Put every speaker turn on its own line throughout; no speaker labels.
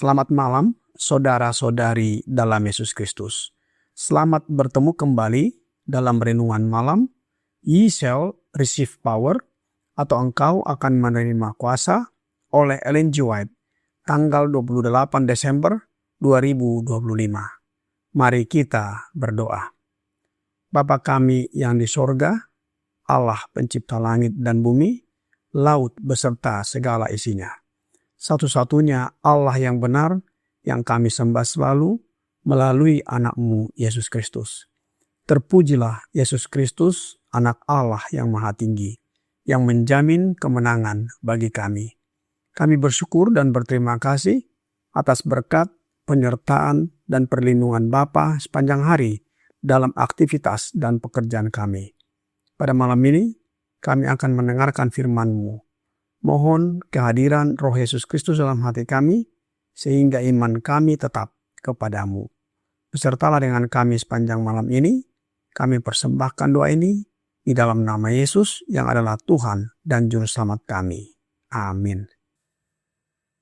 Selamat malam, saudara-saudari dalam Yesus Kristus. Selamat bertemu kembali dalam renungan malam. Ye shall receive power, atau engkau akan menerima kuasa, oleh Ellen G. White, tanggal 28 Desember 2025. Mari kita berdoa. Bapa kami yang di sorga, Allah pencipta langit dan bumi, laut beserta segala isinya. Satu-satunya Allah yang benar, yang kami sembah selalu melalui anak-Mu Yesus Kristus. Terpujilah Yesus Kristus, anak Allah yang maha tinggi, yang menjamin kemenangan bagi kami. Kami bersyukur dan berterima kasih atas berkat, penyertaan, dan perlindungan Bapa sepanjang hari dalam aktivitas dan pekerjaan kami. Pada malam ini, kami akan mendengarkan firman-Mu. Mohon kehadiran Roh Yesus Kristus dalam hati kami, sehingga iman kami tetap kepadamu. Besertalah dengan kami sepanjang malam ini. Kami persembahkan doa ini di dalam nama Yesus yang adalah Tuhan dan Juru Selamat kami. Amin.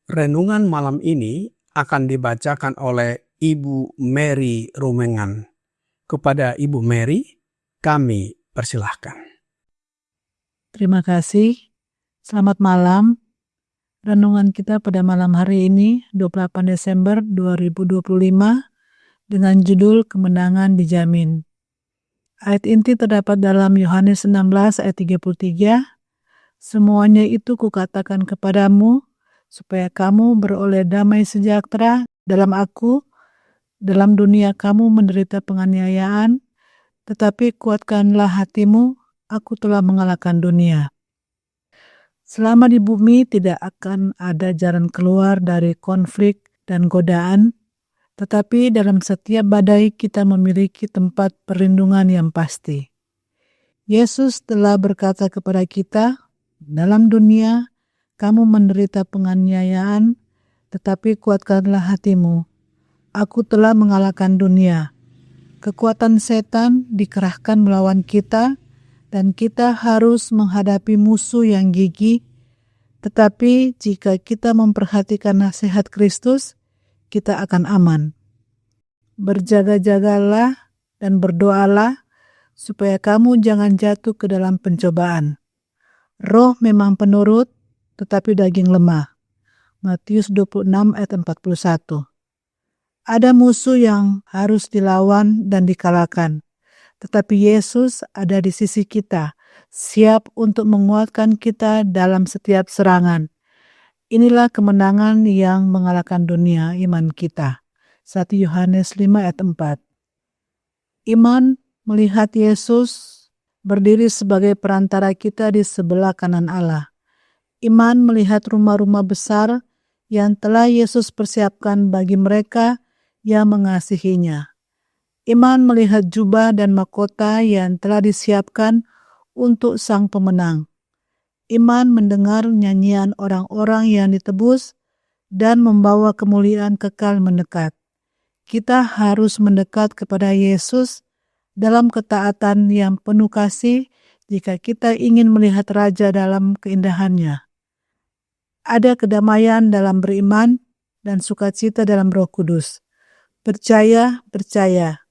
Renungan malam ini akan dibacakan oleh Ibu Mary Rumengan. Kepada Ibu Mary, kami persilahkan.
Terima kasih. Selamat malam. Renungan kita pada malam hari ini 28 Desember 2025 dengan judul Kemenangan Dijamin. Ayat inti terdapat dalam Yohanes 16 ayat 33. Semuanya itu kukatakan kepadamu supaya kamu beroleh damai sejahtera dalam aku. Dalam dunia kamu menderita penganiayaan, tetapi kuatkanlah hatimu, aku telah mengalahkan dunia. Selama di bumi tidak akan ada jalan keluar dari konflik dan godaan, tetapi dalam setiap badai kita memiliki tempat perlindungan yang pasti. Yesus telah berkata kepada kita, dalam dunia kamu menderita penganiayaan, tetapi kuatkanlah hatimu. Aku telah mengalahkan dunia. Kekuatan setan dikerahkan melawan kita, dan kita harus menghadapi musuh yang gigih, tetapi jika kita memperhatikan nasihat Kristus, kita akan aman. Berjaga-jagalah dan berdoalah, supaya kamu jangan jatuh ke dalam pencobaan. Roh memang penurut, tetapi daging lemah. Matius 26 ayat 41. Ada musuh yang harus dilawan dan dikalahkan. Tetapi Yesus ada di sisi kita, siap untuk menguatkan kita dalam setiap serangan. Inilah kemenangan yang mengalahkan dunia, iman kita. 1 Yohanes 5 ayat 4. Iman melihat Yesus berdiri sebagai perantara kita di sebelah kanan Allah. Iman melihat rumah-rumah besar yang telah Yesus persiapkan bagi mereka yang mengasihinya. Iman melihat jubah dan mahkota yang telah disiapkan untuk sang pemenang. Iman mendengar nyanyian orang-orang yang ditebus dan membawa kemuliaan kekal mendekat. Kita harus mendekat kepada Yesus dalam ketaatan yang penuh kasih jika kita ingin melihat Raja dalam keindahannya. Ada kedamaian dalam beriman dan sukacita dalam Roh Kudus. Percaya, percaya.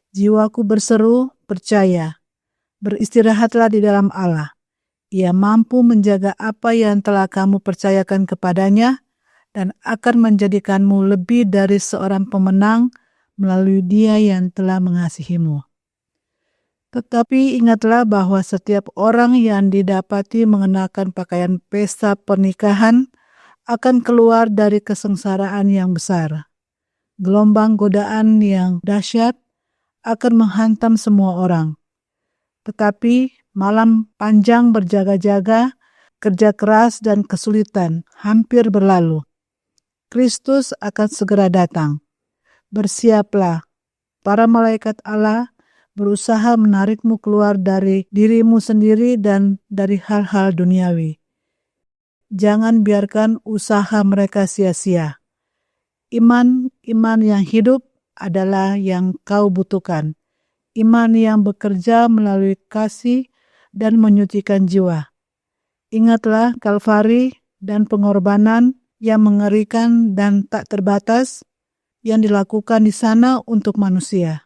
Jiwaku berseru, percaya. Beristirahatlah di dalam Allah. Ia mampu menjaga apa yang telah kamu percayakan kepadanya dan akan menjadikanmu lebih dari seorang pemenang melalui Dia yang telah mengasihimu. Tetapi ingatlah bahwa setiap orang yang didapati mengenakan pakaian pesta pernikahan akan keluar dari kesengsaraan yang besar. Gelombang godaan yang dahsyat akan menghantam semua orang. Tetapi malam panjang berjaga-jaga, kerja keras dan kesulitan hampir berlalu. Kristus akan segera datang. Bersiaplah, para malaikat Allah berusaha menarikmu keluar dari dirimu sendiri dan dari hal-hal duniawi. Jangan biarkan usaha mereka sia-sia. Iman yang hidup adalah yang kau butuhkan. Iman yang bekerja melalui kasih dan menyucikan jiwa. Ingatlah Kalvari dan pengorbanan yang mengerikan dan tak terbatas yang dilakukan di sana untuk manusia.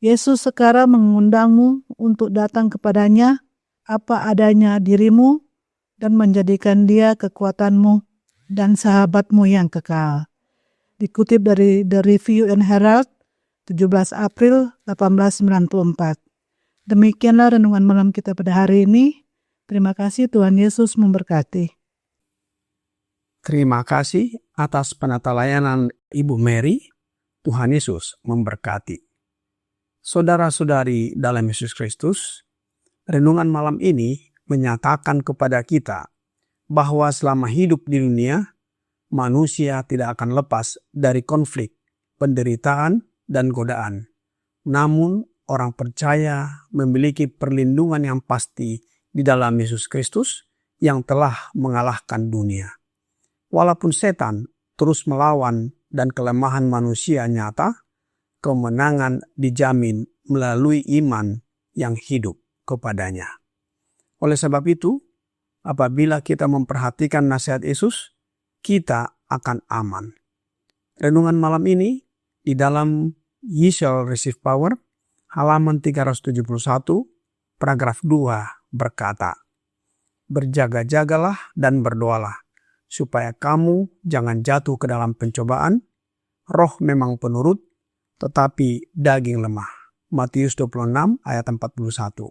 Yesus sekarang mengundangmu untuk datang kepadanya apa adanya dirimu dan menjadikan Dia kekuatanmu dan sahabatmu yang kekal. Dikutip dari The Review and Herald, 17 April 1894. Demikianlah renungan malam kita pada hari ini. Terima kasih, Tuhan Yesus memberkati.
Terima kasih atas penata layanan Ibu Mary. Tuhan Yesus memberkati. Saudara-saudari dalam Yesus Kristus, renungan malam ini menyatakan kepada kita bahwa selama hidup di dunia, manusia tidak akan lepas dari konflik, penderitaan, dan godaan. Namun, orang percaya memiliki perlindungan yang pasti di dalam Yesus Kristus yang telah mengalahkan dunia. Walaupun setan terus melawan dan kelemahan manusia nyata, kemenangan dijamin melalui iman yang hidup kepadanya. Oleh sebab itu, apabila kita memperhatikan nasihat Yesus, kita akan aman. Renungan malam ini di dalam Ye Shall Receive Power, halaman 371, paragraf 2 berkata, "Berjaga-jagalah dan berdoalah, supaya kamu jangan jatuh ke dalam pencobaan. Roh memang penurut, tetapi daging lemah." Matius 26 ayat 41.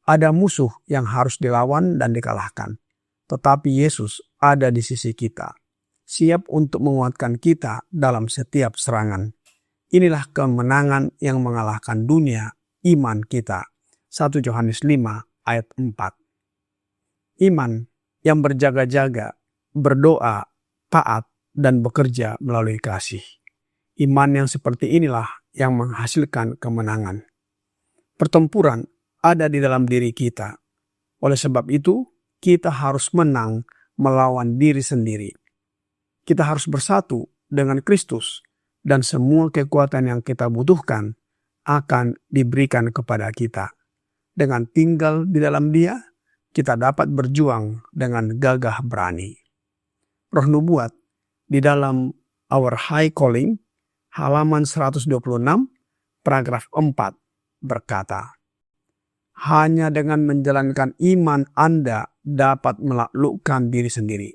Ada musuh yang harus dilawan dan dikalahkan. Tetapi Yesus ada di sisi kita, siap untuk menguatkan kita dalam setiap serangan. Inilah kemenangan yang mengalahkan dunia, iman kita. 1 Yohanes 5 ayat 4. Iman yang berjaga-jaga, berdoa, taat, dan bekerja melalui kasih. Iman yang seperti inilah yang menghasilkan kemenangan. Pertempuran ada di dalam diri kita. Oleh sebab itu, kita harus menang melawan diri sendiri. Kita harus bersatu dengan Kristus dan semua kekuatan yang kita butuhkan akan diberikan kepada kita. Dengan tinggal di dalam Dia, kita dapat berjuang dengan gagah berani. Roh Nubuat di dalam Our High Calling, halaman 126, paragraf 4 berkata, "Hanya dengan menjalankan iman Anda dapat menaklukkan diri sendiri.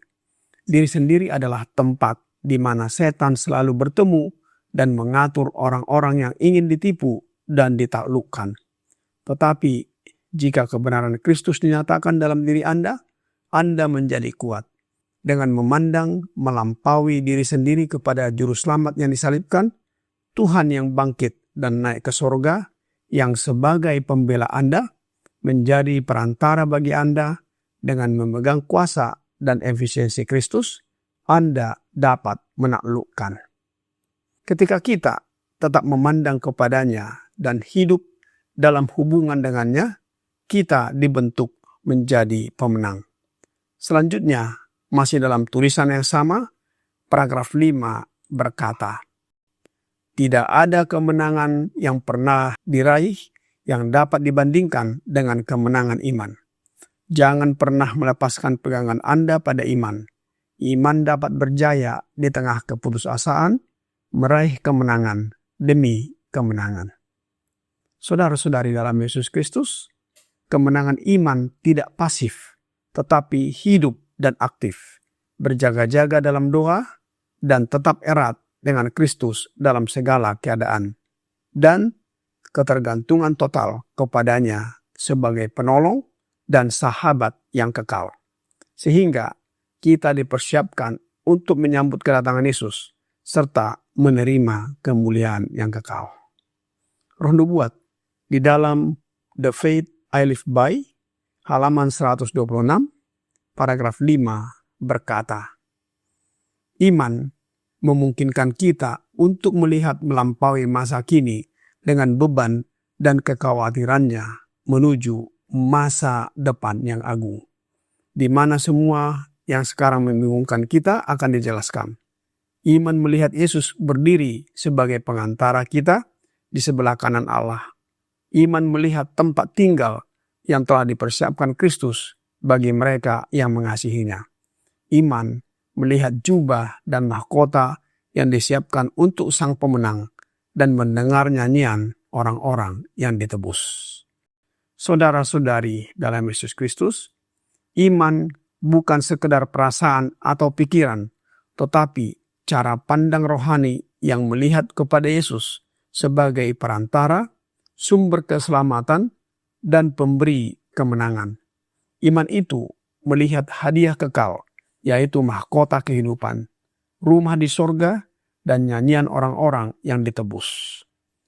Diri sendiri adalah tempat di mana setan selalu bertemu dan mengatur orang-orang yang ingin ditipu dan ditaklukkan. Tetapi jika kebenaran Kristus dinyatakan dalam diri Anda menjadi kuat. Dengan memandang melampaui diri sendiri kepada juru selamat yang disalibkan, Tuhan yang bangkit dan naik ke sorga, yang sebagai pembela Anda, menjadi perantara bagi Anda. Dengan memegang kuasa dan efisiensi Kristus, Anda dapat menaklukkan." Ketika kita tetap memandang kepadanya dan hidup dalam hubungan dengannya, kita dibentuk menjadi pemenang. Selanjutnya, masih dalam tulisan yang sama, paragraf 5 berkata, "Tidak ada kemenangan yang pernah diraih yang dapat dibandingkan dengan kemenangan iman. Jangan pernah melepaskan pegangan Anda pada iman. Iman dapat berjaya di tengah keputusasaan, meraih kemenangan demi kemenangan." Saudara-saudari dalam Yesus Kristus, kemenangan iman tidak pasif, tetapi hidup dan aktif. Berjaga-jaga dalam doa dan tetap erat dengan Kristus dalam segala keadaan. Dan ketergantungan total kepadanya sebagai penolong dan sahabat yang kekal. Sehingga kita dipersiapkan untuk menyambut kedatangan Yesus serta menerima kemuliaan yang kekal. Roh Nubuat di dalam The Faith I Live By, halaman 126, paragraf 5 berkata, iman memungkinkan kita untuk melihat melampaui masa kini dengan beban dan kekhawatirannya menuju masa depan yang agung, di mana semua yang sekarang membingungkan kita akan dijelaskan. Iman melihat Yesus berdiri sebagai pengantara kita di sebelah kanan Allah. Iman melihat tempat tinggal yang telah dipersiapkan Kristus bagi mereka yang mengasihinya. Iman melihat jubah dan mahkota yang disiapkan untuk sang pemenang dan mendengar nyanyian orang-orang yang ditebus. Saudara-saudari dalam Yesus Kristus, iman bukan sekedar perasaan atau pikiran, tetapi cara pandang rohani yang melihat kepada Yesus sebagai perantara, sumber keselamatan, dan pemberi kemenangan. Iman itu melihat hadiah kekal, yaitu mahkota kehidupan, rumah di sorga, dan nyanyian orang-orang yang ditebus.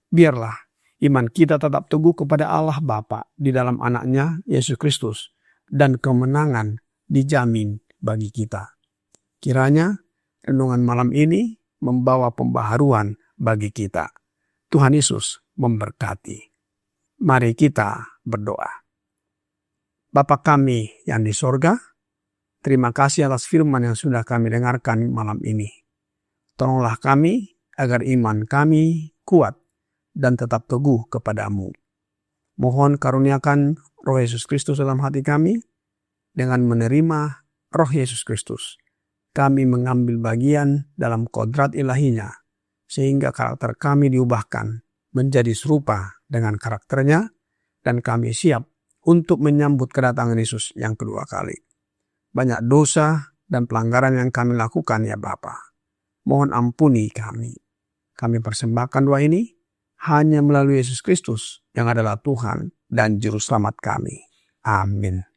Biarlah iman kita tetap teguh kepada Allah Bapa di dalam anaknya Yesus Kristus, dan kemenangan dijamin bagi kita. Kiranya renungan malam ini membawa pembaharuan bagi kita. Tuhan Yesus memberkati. Mari kita berdoa. Bapa kami yang di sorga, terima kasih atas firman yang sudah kami dengarkan malam ini. Tolonglah kami agar iman kami kuat dan tetap teguh kepadamu. Mohon karuniakan Roh Yesus Kristus dalam hati kami. Dengan menerima Roh Yesus Kristus, kami mengambil bagian dalam kodrat ilahinya, sehingga karakter kami diubahkan menjadi serupa dengan karakternya, dan kami siap untuk menyambut kedatangan Yesus yang kedua kali. Banyak dosa dan pelanggaran yang kami lakukan ya Bapa. Mohon ampuni kami. Kami persembahkan doa ini hanya melalui Yesus Kristus yang adalah Tuhan dan Juru Selamat kami. Amin.